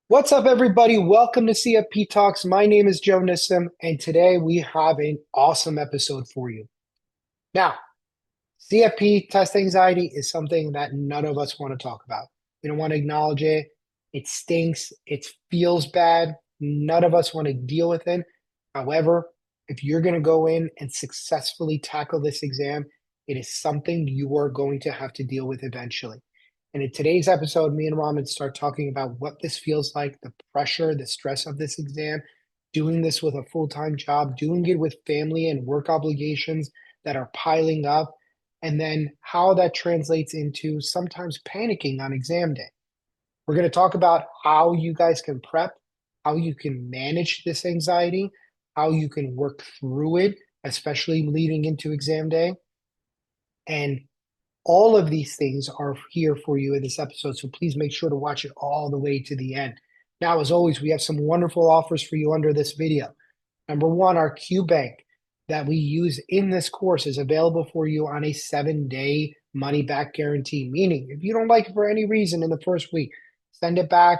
What's up, everybody? Welcome to CFP Talks. My name is Joe Nissim, and today we have an awesome episode for you. Now, CFP test anxiety is something that none of us want to talk about. We don't want to acknowledge it. It stinks. It feels bad. None of us want to deal with it. However, if you're going to go in and successfully tackle this exam, it is something you are going to have to deal with eventually. And in today's episode, me and Raman start talking about what this feels like, the pressure, the stress of this exam, doing this with a full-time job, doing it with family and work obligations that are piling up, and then how that translates into sometimes panicking on exam day. We're going to talk about how you guys can prep, how you can manage this anxiety, how you can work through it, especially leading into exam day. And all of these things are here for you in this episode, so please make sure to watch it all the way to the end. Now, as always, we have some wonderful offers for you under this video. Number one, our Q Bank that we use in this course is available for you on a 7-day money back guarantee, meaning if you don't like it for any reason in the first week, send it back,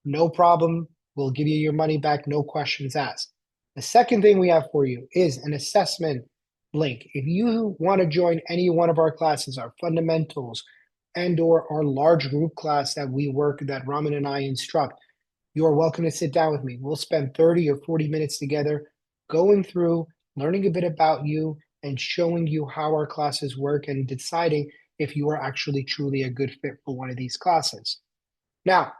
no problem. We'll give you your money back, no questions asked. The second thing we have for you is an assessment link. If you want to join any one of our classes, our fundamentals and or our large group class that we work, that Raman and I instruct, you are welcome to sit down with me. We'll spend 30 or 40 minutes together going through, learning a bit about you and showing you how our classes work and deciding if you are actually truly a good fit for one of these classes. Now,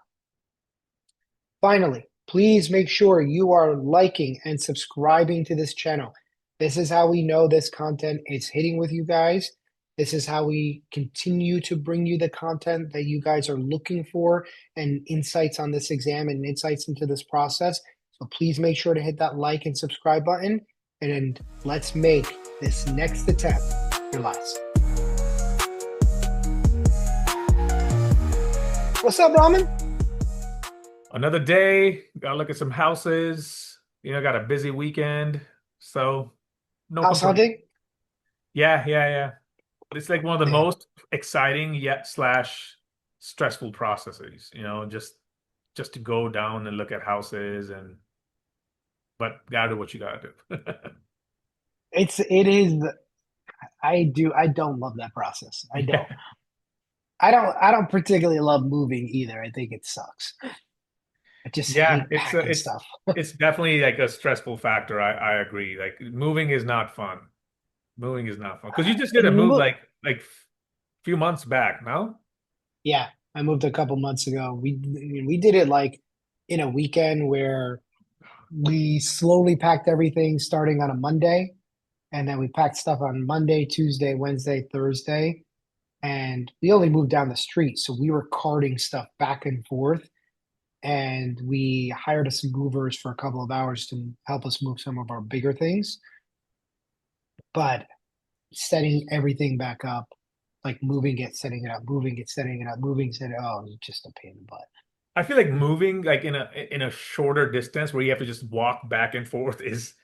finally, please make sure you are liking and subscribing to this channel. This is how we know this content is hitting with you guys. This is how we continue to bring you the content that you guys are looking for and insights on this exam and insights into this process. So please make sure to hit that like and subscribe button, and let's make this next attempt your last. What's up, Raman? Another day, gotta look at some houses. Got a busy weekend, so no House complaint. hunting? Yeah. But it's like one of the Man, most exciting yet slash stressful processes, just to go down and look at houses but gotta do what you gotta do. it is. I don't love that process. I don't. Yeah. I don't particularly love moving either. I think it sucks. I just Yeah, hate it's packing it's stuff. it's definitely like a stressful factor. I agree. Like moving is not fun. Moving is not fun because you just did a And move look, like few months back, no? yeah, I moved a couple months ago. We did it like in a weekend where we slowly packed everything starting on a Monday, and then we packed stuff on Monday, Tuesday, Wednesday, Thursday, and we only moved down the street, so we were carting stuff back and forth. And we hired some movers for a couple of hours to help us move some of our bigger things. But setting everything back up, like moving it, setting it up, moving it, setting it up, moving, setting it, oh, it was just a pain in the butt. I feel like moving like in a shorter distance where you have to just walk back and forth is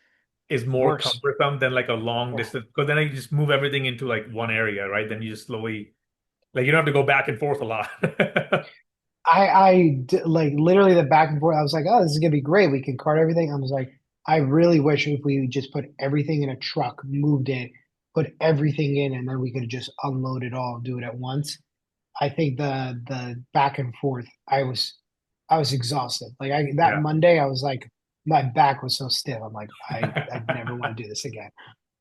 more Worse. cumbersome than like a long Yeah. distance because then you just move everything into like one area, right? Then you just slowly like you don't have to go back and forth a lot. Like literally the back and forth. I was like, oh, this is gonna be great. We can cart everything. I was like, I really wish if we just put everything in a truck, moved it, put everything in, and then we could just unload it all, do it at once. I think the back and forth, I was exhausted. Like that Yeah. Monday, I was like, my back was so stiff. I'm like, I never want to do this again.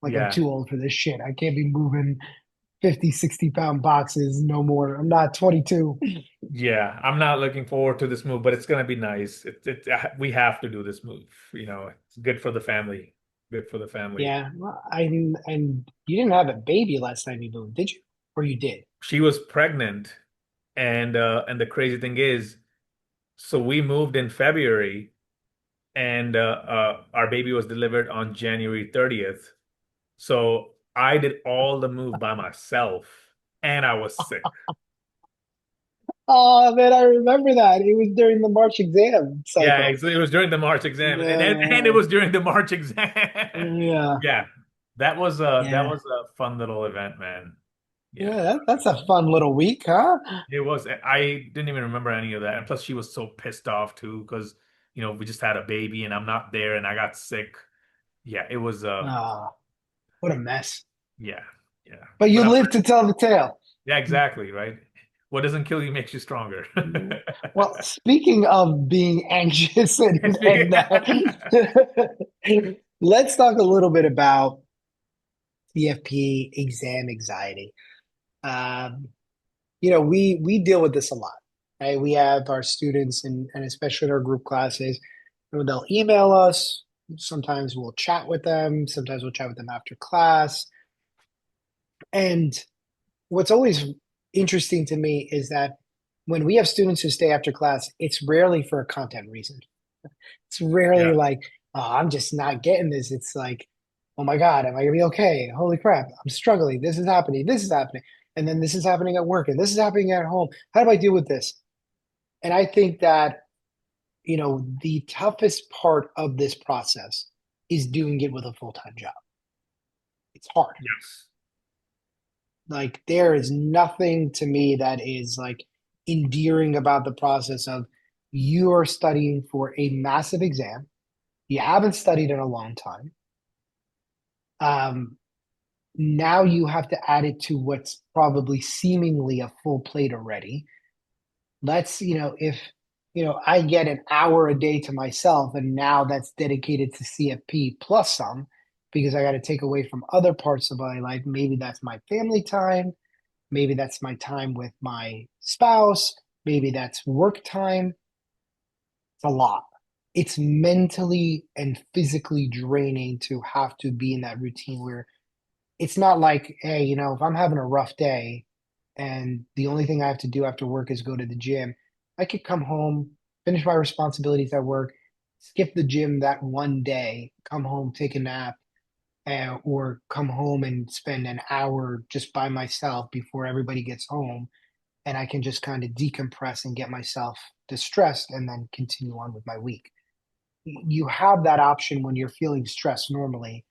Like I'm Yeah. too old for this shit. I can't be moving 50, 60 pound boxes no more. I'm not 22. Yeah. I'm not looking forward to this move, but it's gonna be nice. We have to do this move. It's good for the family. Good for the family. Yeah, well, and you didn't have a baby last time you moved, did you? Or you did? She was pregnant, and the crazy thing is, so we moved in February and our baby was delivered on January 30th. So I did all the move by myself and I was sick. Oh man, I remember that. It was during the March exam Yeah, cycle. it was during the March exam and it Yeah, was during the March exam. yeah, Yeah, that was a yeah. fun little event, man. Yeah. Yeah, that's a fun little week, huh? It was. I didn't even remember any of that. And plus, she was so pissed off too because, we just had a baby and I'm not there and I got sick. Yeah, it was. Ah, what a mess. Yeah, yeah. But you But live to tell the tale. yeah, exactly, right? What doesn't kill you makes you stronger. Well, speaking of being anxious and let's talk a little bit about CFP exam anxiety. Um, we deal with this a lot, right? We have our students and especially in our group classes, they'll email us. Sometimes we'll chat with them. Sometimes we'll chat with them after class. And what's always interesting to me is that when we have students who stay after class, it's rarely for a content reason. It's rarely Yeah. like, oh, I'm just not getting this. It's like, oh my God, am I gonna be okay? Holy crap, I'm struggling. This is happening. This is happening. And then this is happening at work and this is happening at home. How do I deal with this? And I think that, the toughest part of this process is doing it with a full-time job. It's hard. Yes. Like there is nothing to me that is like endearing about the process of you are studying for a massive exam. You haven't studied in a long time. Um, Now you have to add it to what's probably seemingly a full plate already. If I get an hour a day to myself, and now that's dedicated to CFP plus some, because I got to take away from other parts of my life. Maybe that's my family time. Maybe that's my time with my spouse. Maybe that's work time. It's a lot. It's mentally and physically draining to have to be in that routine where it's not like, hey, if I'm having a rough day and the only thing I have to do after work is go to the gym, I could come home, finish my responsibilities at work, skip the gym that one day, come home, take a nap, or come home and spend an hour just by myself before everybody gets home. And I can just kind of decompress and get myself distressed and then continue on with my week. You have that option when you're feeling stressed normally,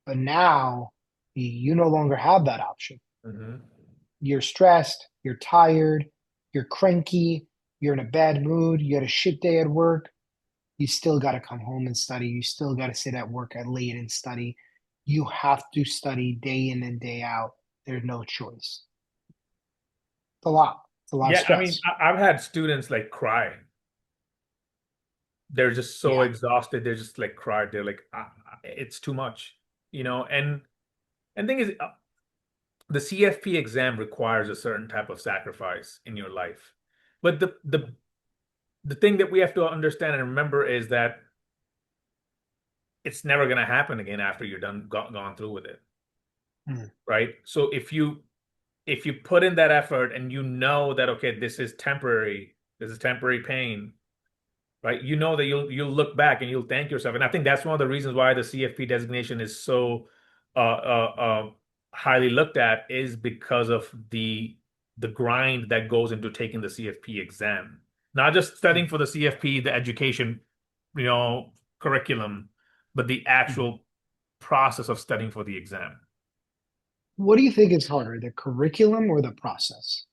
but now you no longer have that option. Hmm. You're stressed, you're tired, you're cranky, you're in a bad mood, you had a shit day at work. You still got to come home and study. You still got to sit at work at late and study. You have to study day in and day out. There's no choice. It's a lot. It's a lot of Yeah, I mean, stress. I've had students like cry. They're just so Yeah. exhausted. They're just like cried. They're like, it's too much, And thing is, the CFP exam requires a certain type of sacrifice in your life. But the thing that we have to understand and remember is that it's never going to happen again after you're done gone through with it, Mm. right? So if you put in that effort and you know that okay, this is temporary pain, right? You know that you'll look back and you'll thank yourself. And I think that's one of the reasons why the CFP designation is so highly looked at is because of the grind that goes into taking the CFP exam. Not just studying for the CFP, the education, you know, curriculum, but the Mhm. actual process of studying for the exam. What do you think is harder, the curriculum or the process?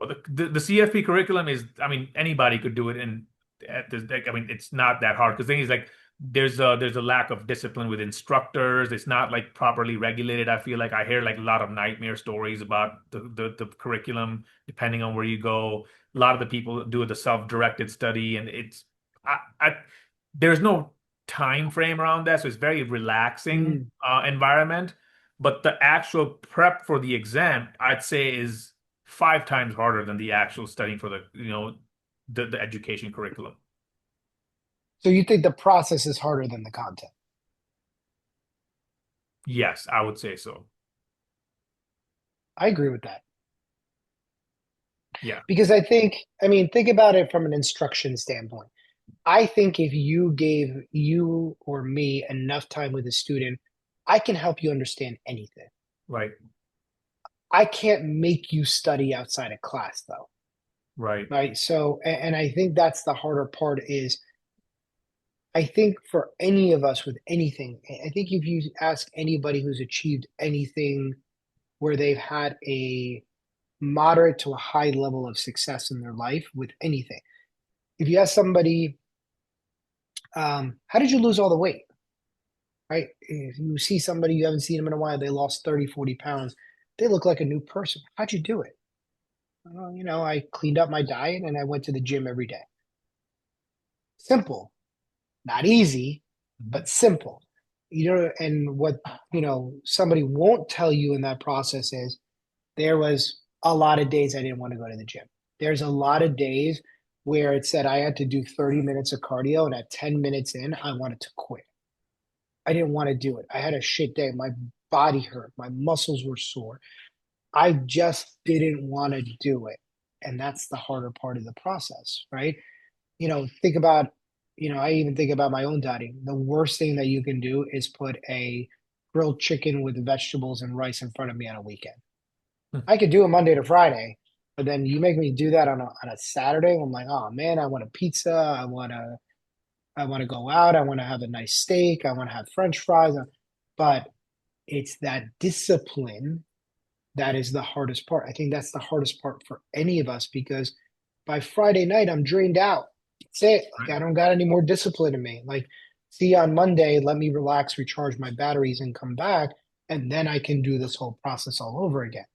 Well, the CFP curriculum is, I mean, anybody could do it, and I mean, it's not that hard because thing is like there's a lack of discipline with instructors. It's not like properly regulated. I feel like I hear like a lot of nightmare stories about the curriculum, depending on where you go. A lot of the people do the self-directed study, and I there's no time frame around that, so it's very relaxing Mm. environment. But the actual prep for the exam, I'd say, is 5 times harder than the actual studying for the education curriculum. So you think the process is harder than the content? Yes, I would say so. I agree with that. Yeah, Because think about it from an instruction standpoint. I think if you gave you or me enough time with a student, I can help you understand anything. right, I can't make you study outside of class though, right. right? So, and I think that's the harder part is I think for any of us with anything, I think if you ask anybody who's achieved anything where they've had a moderate to a high level of success in their life with anything. If you ask somebody, how did you lose all the weight? Right? If you see somebody, you haven't seen them in a while, they lost 30, 40 pounds. They look like a new person. How'd you do it? I cleaned up my diet and I went to the gym every day. Simple, not easy, Mhm. but simple. And what, somebody won't tell you in that process is there was a lot of days I didn't want to go to the gym. There's a lot of days where it said I had to do 30 minutes of cardio, and at 10 minutes in, I wanted to quit. I didn't want to do it. I had a shit day. My body hurt. My muscles were sore. I just didn't want to do it. And that's the harder part of the process, right? Think about, I even think about my own dieting. The worst thing that you can do is put a grilled chicken with vegetables and rice in front of me on a weekend. I could do it Monday to Friday, but then you make me do that on a Saturday. I'm like, oh man, I want a pizza. I want to go out. I want to have a nice steak. I want to have French fries. But it's that discipline that is the hardest part. I think that's the hardest part for any of us because by Friday night, I'm drained out. That's it. Like, Right. I don't got any more discipline in me. Like, see you on Monday, let me relax, recharge my batteries, and come back. And then I can do this whole process all over again.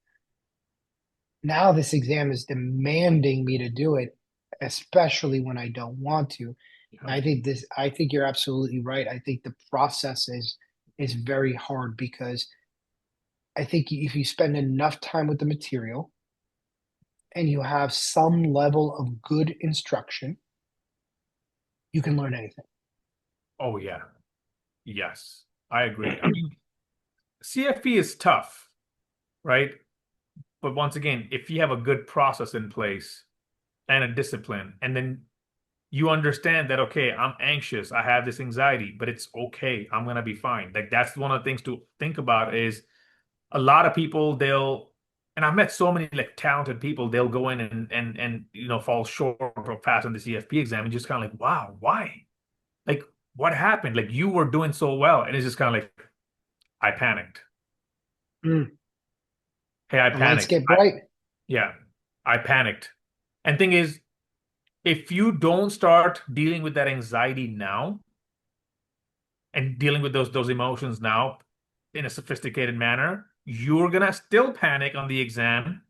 Now, this exam is demanding me to do it, especially when I don't want to. And Yeah. I think you're absolutely right. I think the process is very hard because I think if you spend enough time with the material, and you have some level of good instruction, you can learn anything. Oh yeah. Yes. I agree. I mean, CFP is tough, right? But once again, if you have a good process in place and a discipline, and then you understand that, okay, I'm anxious, I have this anxiety, but it's okay. I'm gonna be fine. Like that's one of the things to think about is a lot of people and I've met so many like talented people, they'll go in and fall short or pass on the CFP exam and just kind of like, wow, why? Like what happened? Like you were doing so well. And it's just kind of like, I panicked. Mm, Hey, I the lights panicked. get bright. Yeah, I panicked. And thing is, if you don't start dealing with that anxiety now and dealing with those emotions now in a sophisticated manner, you're gonna still panic on the exam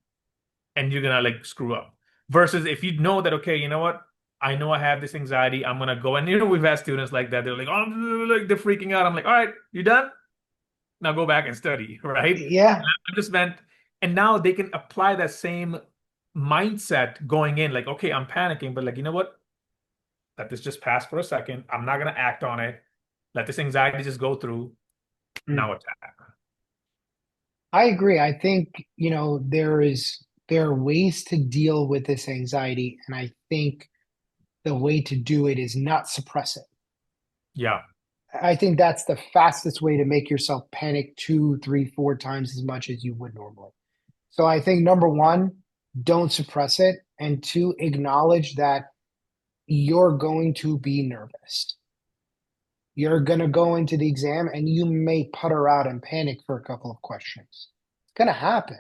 and you're gonna like screw up. Versus if you know that, okay, you know what? I know I have this anxiety. I'm gonna go and we've had students like that. They're like, oh, like they're freaking out. I'm like, all right, you done? Now go back and study, right? Yeah. I just meant, and now they can apply that same mindset going in, like, okay, I'm panicking, but like, you know what? Let this just pass for a second. I'm not gonna act on it. Let this anxiety just go through. Mm. Now attack. I agree. I think, there are ways to deal with this anxiety, and I think the way to do it is not suppress it. Yeah. I think that's the fastest way to make yourself panic two, three, four times as much as you would normally. So I think number one, don't suppress it. And two, acknowledge that you're going to be nervous. You're going to go into the exam and you may putter out and panic for a couple of questions. It's going to happen.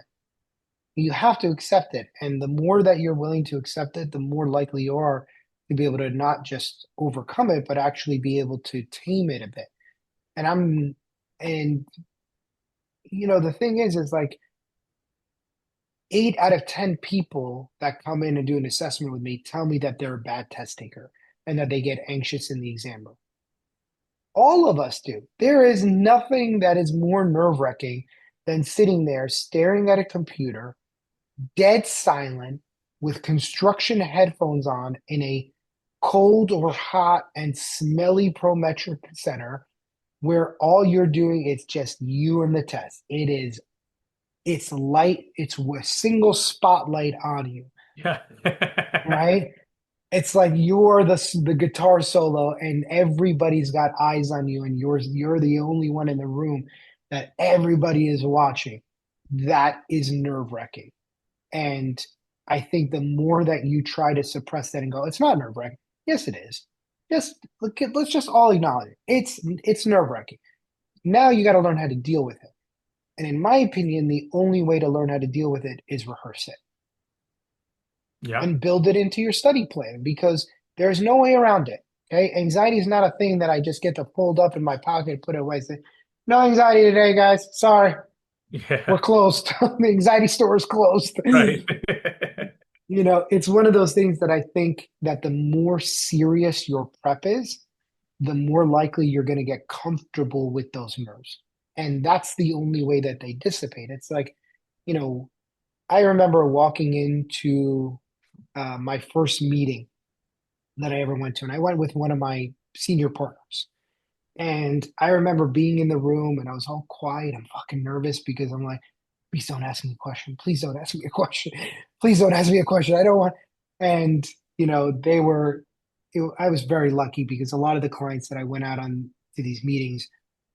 You have to accept it. And the more that you're willing to accept it, the more likely you are to be able to not just overcome it, but actually be able to tame it a bit. And and the thing is like 8 out of 10 people that come in and do an assessment with me tell me that they're a bad test taker and that they get anxious in the exam room. All of us do. There is nothing that is more nerve-wracking than sitting there staring at a computer, dead silent, with construction headphones on in a cold or hot and smelly Prometric center where all you're doing is just you and the test. It's light, it's a single spotlight on you, Yeah. right? It's like you're the guitar solo and everybody's got eyes on you and you're the only one in the room that everybody is watching. That is nerve-wracking. And I think the more that you try to suppress that and go, it's not nerve-wracking. Yes, it is. Just let's just all acknowledge it. It's nerve-wracking. Now you got to learn how to deal with it. And in my opinion, the only way to learn how to deal with it is rehearse it Yeah. and build it into your study plan because there's no way around it. Okay. Anxiety is not a thing that I just get to fold up in my pocket and put it away. Say, no anxiety today, guys. Sorry. We're Yeah. closed. The anxiety store is closed. Right. It's one of those things that I think that the more serious your prep is, the more likely you're going to get comfortable with those nerves. And that's the only way that they dissipate. It's like, you know, I remember walking into my first meeting that I ever went to, and I went with one of my senior partners. And I remember being in the room and I was all quiet and fucking nervous because I'm like, please don't ask me a question. Please don't ask me a question. Please don't ask me a question. I don't want. And, they were, I was very lucky because a lot of the clients that I went out on to these meetings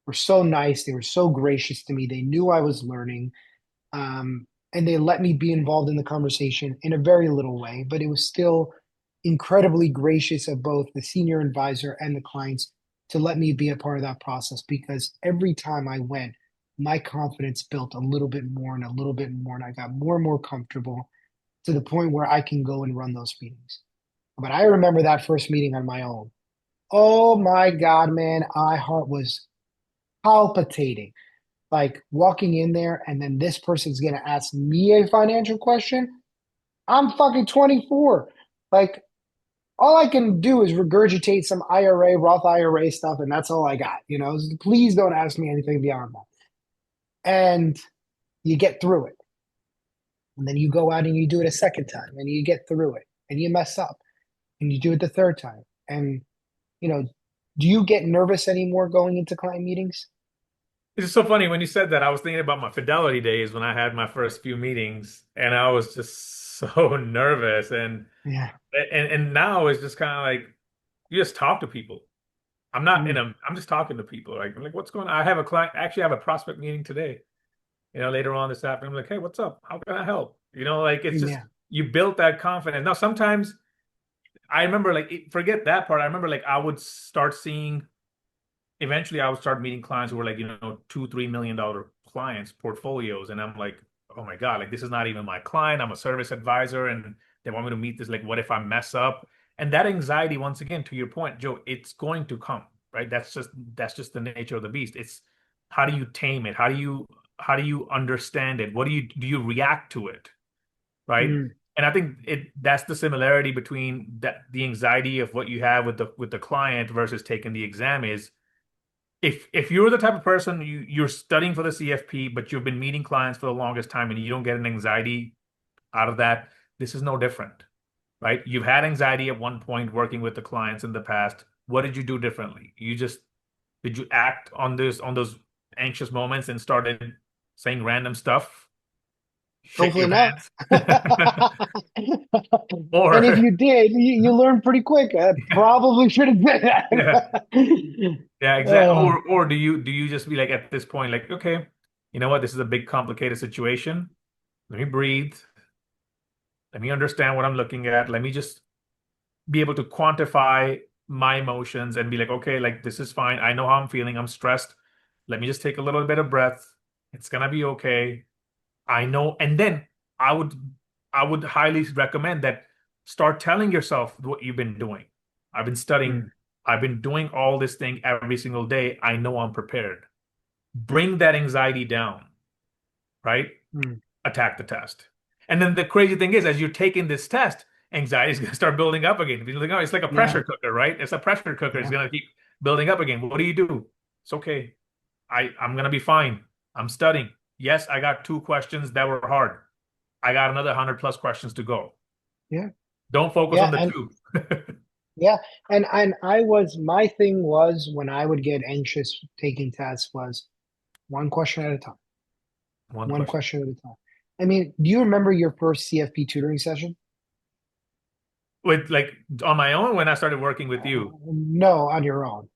were so nice. They were so gracious to me. They knew I was learning. And they let me be involved in the conversation in a very little way, but it was still incredibly gracious of both the senior advisor and the clients to let me be a part of that process because every time I went, my confidence built a little bit more and a little bit more, and I got more and more comfortable to the point where I can go and run those meetings. But I remember that first meeting on my own. Oh my God, man, my heart was palpitating like walking in there and then this person's going to ask me a financial question. I'm fucking 24. Like all I can do is regurgitate some IRA, Roth IRA stuff, and that's all I got. Please don't ask me anything beyond that. And you get through it. And then you go out and you do it a second time and you get through it and you mess up and you do it the third time. And, you know, do you get nervous anymore going into client meetings? It's so funny when you said that. I was thinking about my fidelity days when I had my first few meetings, and I was just so nervous. Yeah. And now it's just kind of like you just talk to people. I'm not in Mm, a. I'm just talking to people. Like I'm like, what's going on? I have a client. Actually, I have a prospect meeting today. Later on this afternoon, I'm like, hey, what's up? How can I help? Like it's just yeah. you built that confidence. Now sometimes I remember like forget that part. I remember like I would start seeing eventually I would start meeting clients who were like, $2, $3 million clients, portfolios. And I'm like, oh my God, like this is not even my client. I'm a service advisor and they want me to meet this. Like, what if I mess up? And that anxiety, once again, to your point, Joe, it's going to come, right? That's just the nature of the beast. It's how do you tame it? How do you understand it? What do you react to it? Right? Mm, And I think that's the similarity between the anxiety of what you have with the client versus taking the exam is if you're the type of person you're studying for the CFP, but you've been meeting clients for the longest time and you don't get an anxiety out of that, this is no different, right? You've had anxiety at one point working with the clients in the past. What did you do differently? Did you act on those anxious moments and started saying random stuff, shit hopefully your not. pants, And if or you did, you learn pretty quick. I probably should have did yeah, that. yeah, exactly. Oh, Or do you just be like at this point, like, okay, you know what, this is a big complicated situation. Let me breathe. Let me understand what I'm looking at. Let me just be able to quantify my emotions and be like, okay, like this is fine. I know how I'm feeling. I'm stressed. Let me just take a little bit of breath. It's gonna be okay. I know. And then I would I would highly recommend that start telling yourself what you've been doing. I've been studying. mm, I've been doing all this thing every single day. I know I'm prepared. Bring that anxiety down, right? mm. Attack the test. And then the crazy thing is, as you're taking this test, anxiety is going to start building up again. Building up. It's like a Yeah, pressure cooker, right? It's a pressure cooker. It's yeah, going to keep building up again. What do? It's okay. I'm going to be fine. I'm studying. Yes, I got two questions that were hard. I got another 100 plus questions to go. yeah, Don't focus yeah, on the and two. yeah, and I was my thing was when I would get anxious taking tests was one question at a time, One one question. question at a time. I mean, do you remember your first CFP tutoring session? With like on my own when I started working with you. No, on your own.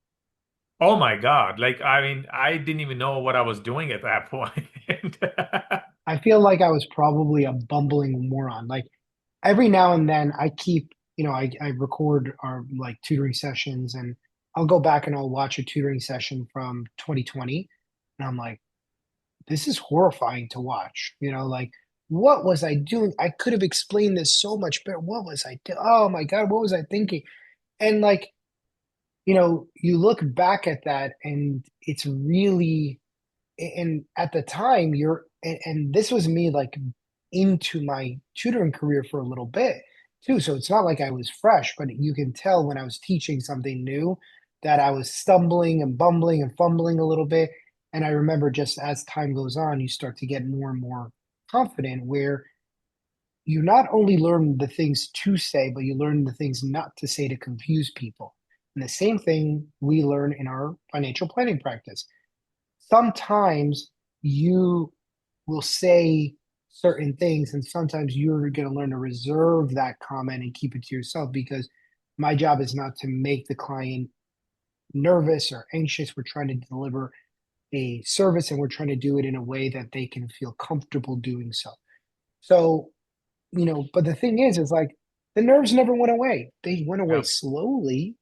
Oh my God. Like, I mean, I didn't even know what I was doing at that point. I feel like I was probably a bumbling moron. Like every now and then I keep, I record our like tutoring sessions and I'll go back and I'll watch a tutoring session from 2020. And I'm like, this is horrifying to watch. Like, what was I doing? I could have explained this so much better. What was I doing? Oh my God, what was I thinking? And like, you look back at that and it's really, and at the time and this was me like into my tutoring career for a little bit too. So it's not like I was fresh, but you can tell when I was teaching something new that I was stumbling and bumbling and fumbling a little bit. And I remember just as time goes on, you start to get more and more confident where you not only learn the things to say, but you learn the things not to say to confuse people. And the same thing we learn in our financial planning practice. Sometimes you will say certain things, and sometimes you're going to learn to reserve that comment and keep it to yourself because my job is not to make the client nervous or anxious. We're trying to deliver a service and we're trying to do it in a way that they can feel comfortable doing so. So, but the thing is like the nerves never went away. They went away Yeah. slowly,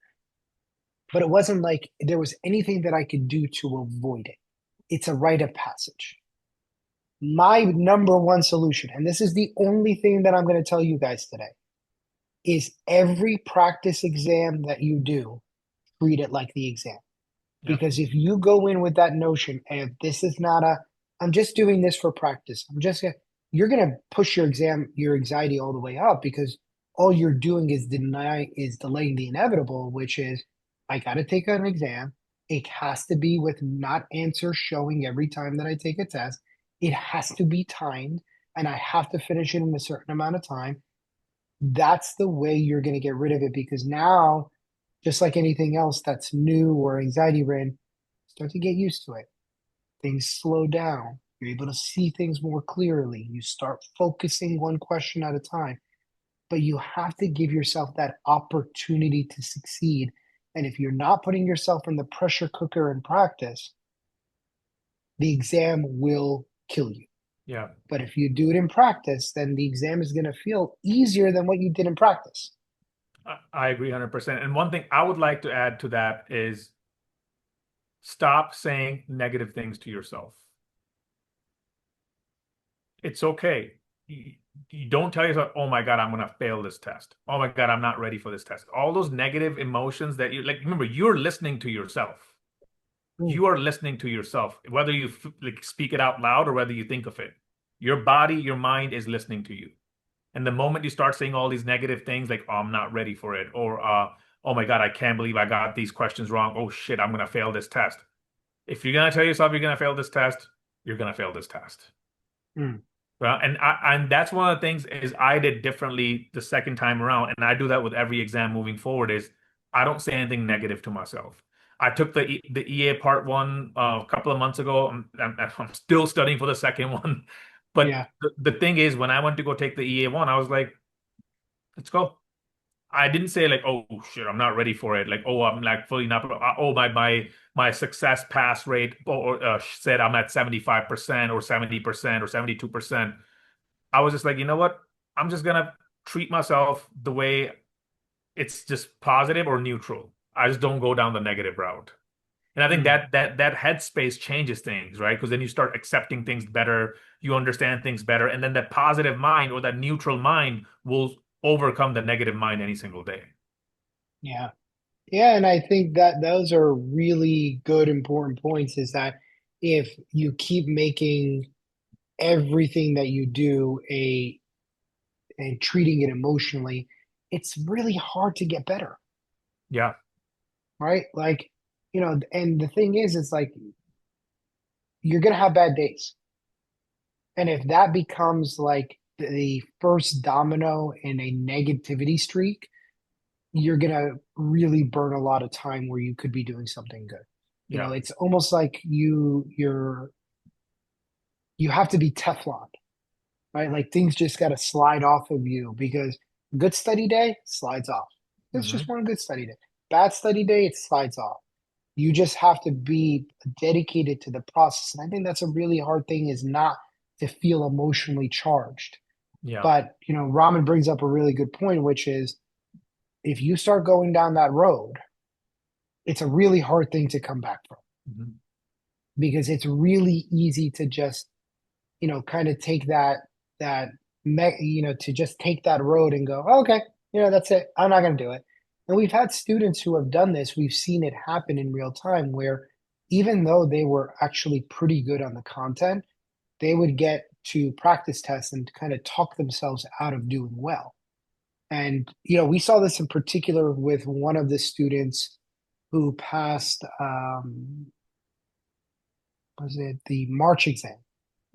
but it wasn't like there was anything that I could do to avoid it. It's a rite of passage. My number one solution, and this is the only thing that I'm going to tell you guys today, is every practice exam that you do, treat it like the exam. Yeah. Because if you go in with that notion, and if this is not I'm just doing this for practice, you're gonna push your anxiety all the way up because all you're doing is delaying the inevitable, which is I gotta take an exam. It has to be with not answers showing every time that I take a test. It has to be timed, and I have to finish it in a certain amount of time. That's the way you're gonna get rid of it because now just like anything else that's new or anxiety ridden, start to get used to it. Things slow down. You're able to see things more clearly. You start focusing one question at a time, but you have to give yourself that opportunity to succeed. And if you're not putting yourself in the pressure cooker in practice, the exam will kill you. Yeah. But if you do it in practice, then the exam is going to feel easier than what you did in practice. I agree 100%. And one thing I would like to add to that is stop saying negative things to yourself. It's okay. You don't tell yourself, oh my God, I'm going to fail this test. Oh my God, I'm not ready for this test. All those negative emotions that you like, remember, you're listening to yourself. Mm, You are listening to yourself, whether you like speak it out loud or whether you think of it. Your body, your mind is listening to you. And the moment you start saying all these negative things like, oh, I'm not ready for it, or oh my God, I can't believe I got these questions wrong. Oh shit, I'm going to fail this test. If you're going to tell yourself you're going to fail this test, you're going to fail this test. mm, Well, and that's one of the things is I did differently the second time around, and I do that with every exam moving forward. Is I don't say anything negative to myself. I took the EA part one a couple of months ago. I'm still studying for the second one, but yeah. the thing is, when I went to go take the EA one, I was like, let's go. I didn't say like, oh shit, I'm not ready for it. Like, oh, I'm like fully not. Oh, my success pass rate said I'm at 75% or 70% or 72%. I was just like, you know what? I'm just gonna treat myself the way it's just positive or neutral. I just don't go down the negative route. And I think Mm, that headspace changes things, right? Because then you start accepting things better, you understand things better, and then that positive mind or that neutral mind will overcome the negative mind any single day. yeah. Yeah, and I think that those are really good, important points is that if you keep making everything that you do and treating it emotionally, it's really hard to get better, Yeah, right? Like, and the thing is, it's like you're gonna have bad days. And if that becomes like the first domino in a negativity streak, you're gonna really burn a lot of time where you could be doing something good. yeah, It's almost like you have to be Teflon, right? Like things just got to slide off of you because good study day slides off. It's just hmm one good study day. Bad study day, it slides off. You just have to be dedicated to the process. And I think that's a really hard thing is not to feel emotionally charged. yeah, But, Raman brings up a really good point, which is if you start going down that road, it's a really hard thing to come back from. hmm because it's really easy to just, kind of take to just take that road and go, "Oh, okay, that's it. I'm not going to do it." And we've had students who have done this. We've seen it happen in real time where even though they were actually pretty good on the content, they would get to practice tests and kind of talk themselves out of doing well. And, we saw this in particular with one of the students who passed, was it the March exam?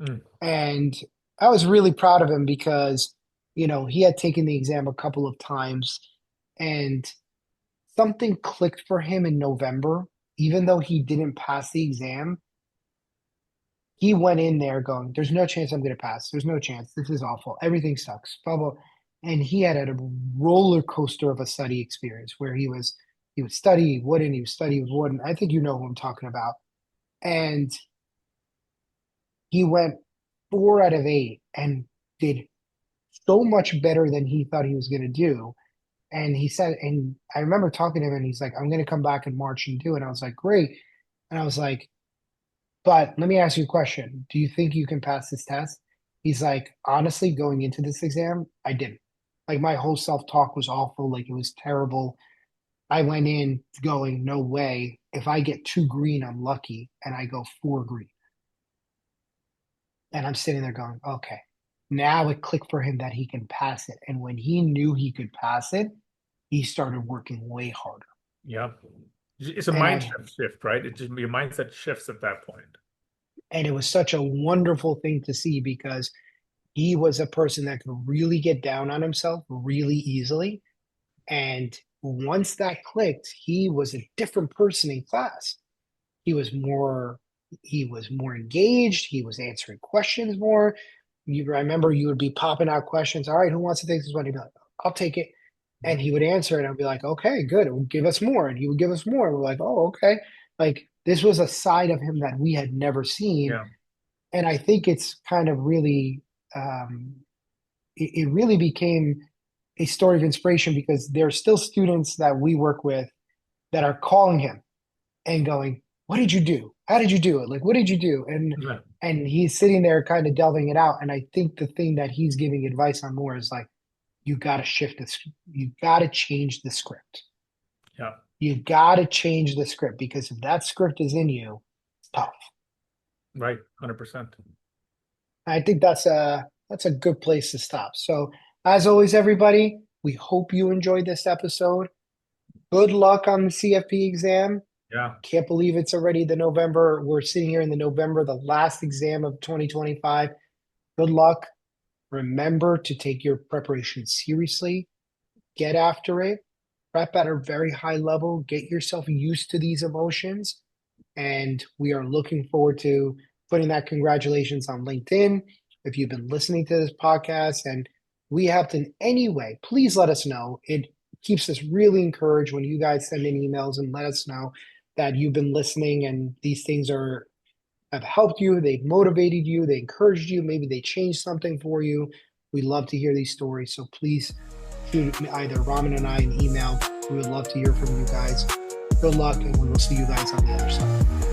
Mm. And I was really proud of him because, he had taken the exam a couple of times and something clicked for him in November. Even though he didn't pass the exam, he went in there going, "There's no chance I'm going to pass. There's no chance. This is awful. Everything sucks." Blah, blah. And he had a roller coaster of a study experience where he would study, he wouldn't, he would study, he wouldn't. I think you know who I'm talking about. And he went 4 out of 8 and did so much better than he thought he was going to do. And he said, and I remember talking to him and he's like, "I'm going to come back in March and do it." And I was like, "Great." And I was like, "But let me ask you a question. Do you think you can pass this test?" He's like, "Honestly, going into this exam, I didn't. Like my whole self-talk was awful. Like it was terrible. I went in going, no way. If I get 2 green, I'm lucky. And I go 4 green." And I'm sitting there going, okay. Now it clicked for him that he can pass it. And when he knew he could pass it, he started working way harder. Yeah. It's a And I mindset shift, right? It just your mindset shifts at that point. and it was such a wonderful thing to see because he was a person that could really get down on himself really easily. And once that clicked, he was a different person in class. He was more he was more engaged. He was answering questions more. I remember you would be popping out questions. "All right, who wants to take this one?" He'd be like, "I'll take it." And he would answer it. I'd be like, "Okay, good. It would give us more." And he would give us more. And we're like, "Oh, okay." Like this was a side of him that we had never seen. Yeah. And I think it's kind of really, um, it really became a story of inspiration because there are still students that we work with that are calling him and going, "What did you do? How did you do it? Like, what did you do?" Yeah. And he's sitting there kind of delving it out. And I think the thing that he's giving advice on more is like, you got to shift this. You got to change the script. Yeah. You got to change the script because if that script is in you, it's tough. Right. 100%. I think that's a good place to stop. So as always, everybody, we hope you enjoyed this episode. Good luck on the CFP exam. Yeah. Can't believe it's already the November. We're sitting here in the November, the last exam of 2025. Good luck. Remember to take your preparation seriously. Get after it. Prep at a very high level. Get yourself used to these emotions. And we are looking forward to putting that congratulations on LinkedIn. If you've been listening to this podcast and we helped in any way, please let us know. It keeps us really encouraged when you guys send in emails and let us know that you've been listening and these things have helped you, they've motivated you, they encouraged you, maybe they changed something for you. We love to hear these stories. So please shoot either Raman and I an email. We would love to hear from you guys. Good luck, and we will see you guys on the other side.